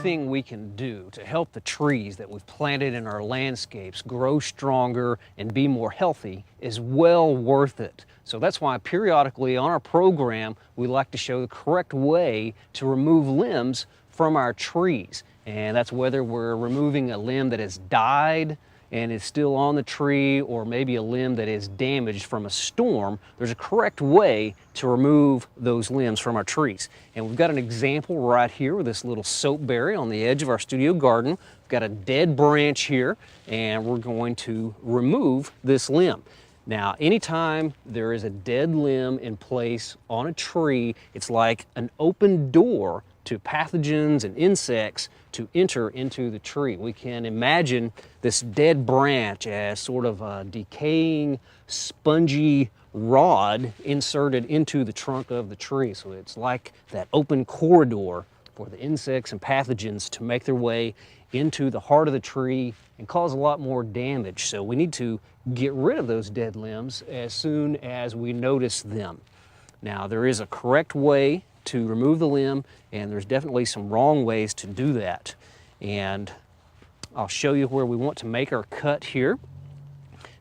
anything we can do to help the trees that we've planted in our landscapes grow stronger and be more healthy is well worth it. So that's why periodically on our program, we like to show the correct way to remove limbs from our trees. And that's whether we're removing a limb that has died and is still on the tree, or maybe a limb that is damaged from a storm. There's a correct way to remove those limbs from our trees. And we've got an example right here with this little soapberry on the edge of our studio garden. We've got a dead branch here, and we're going to remove this limb. Now, anytime there is a dead limb in place on a tree, it's like an open door to pathogens and insects to enter into the tree. We can imagine this dead branch as sort of a decaying, spongy rod inserted into the trunk of the tree. So it's like that open corridor for the insects and pathogens to make their way into the heart of the tree and cause a lot more damage. So we need to get rid of those dead limbs as soon as we notice them. Now, there is a correct way to remove the limb, and there's definitely some wrong ways to do that. And I'll show you where we want to make our cut here.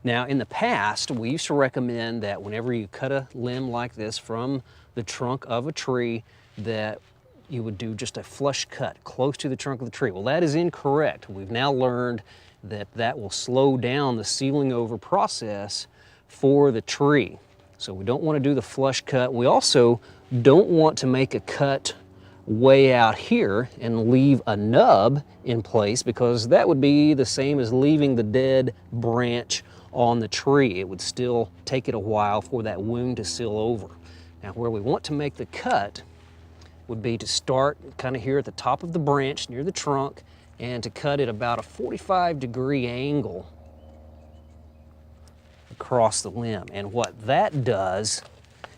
Now, in the past, we used to recommend that whenever you cut a limb like this from the trunk of a tree, that you would do just a flush cut close to the trunk of the tree. Well, that is incorrect. We've now learned that that will slow down the sealing over process for the tree. So we don't want to do the flush cut. We also don't want to make a cut way out here and leave a nub in place, because that would be the same as leaving the dead branch on the tree. It would still take it a while for that wound to seal over. Now, where we want to make the cut would be to start kind of here at the top of the branch near the trunk, and to cut at about a 45-degree angle across the limb. And what that does,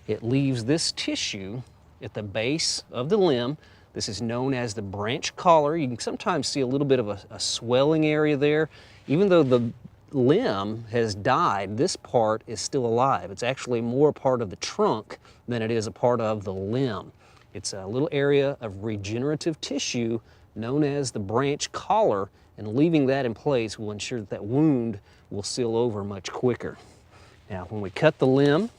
it leaves this tissue at the base of the limb. This is known as the branch collar. You can sometimes see a little bit of a swelling area there. Even though the limb has died, this part is still alive. It's actually more a part of the trunk than it is a part of the limb. It's a little area of regenerative tissue known as the branch collar, and leaving that in place will ensure that that wound will seal over much quicker. Now, when we cut the limb,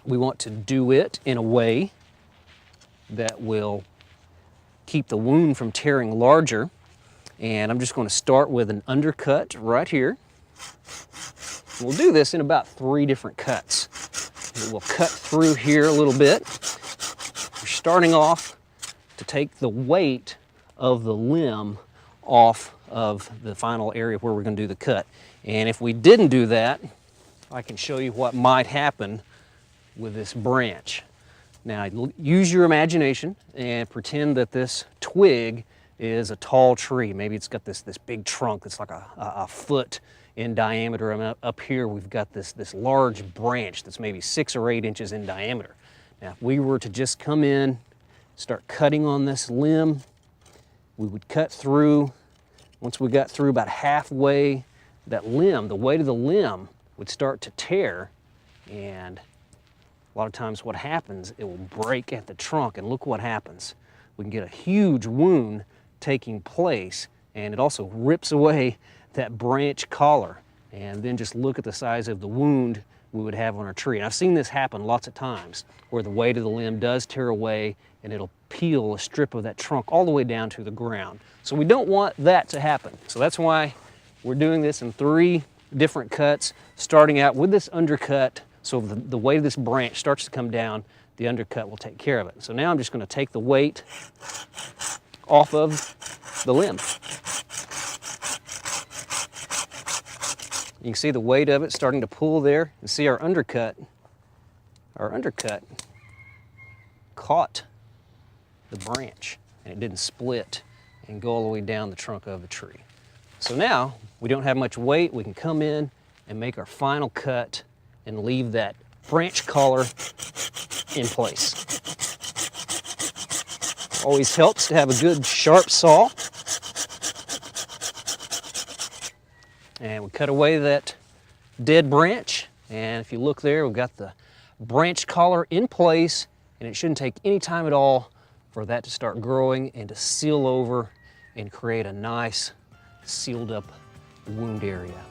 we want to do it in a way that will keep the wound from tearing larger. And I'm just going to start with an undercut right here. We'll do this in about 3 different cuts. We'll cut through here a little bit. We're starting off to take the weight of the limb off of the final area where we're going to do the cut. And if we didn't do that, I can show you what might happen with this branch. Now, use your imagination and pretend that this twig is a tall tree. Maybe it's got this big trunk that's like a foot in diameter. And up here we've got this large branch that's maybe 6 or 8 inches in diameter. Now, if we were to just come in, start cutting on this limb, we would cut through. Once we got through about halfway, that limb, the weight of the limb would start to tear, and a lot of times what happens, it will break at the trunk, and look what happens. We can get a huge wound taking place, and it also rips away that branch collar. And then just look at the size of the wound we would have on our tree. And I've seen this happen lots of times, where the weight of the limb does tear away and it'll peel a strip of that trunk all the way down to the ground. So we don't want that to happen. So that's why we're doing this in 3 different cuts, starting out with this undercut. So the weight of this branch starts to come down, the undercut will take care of it. So now I'm just going to take the weight off of the limb. You can see the weight of it starting to pull there, and see our undercut caught the branch, and it didn't split and go all the way down the trunk of the tree. So now we don't have much weight. We can come in and make our final cut and leave that branch collar in place. Always helps to have a good sharp saw. And we cut away that dead branch, and if you look there, we've got the branch collar in place, and it shouldn't take any time at all for that to start growing and to seal over and create a nice sealed up wound area.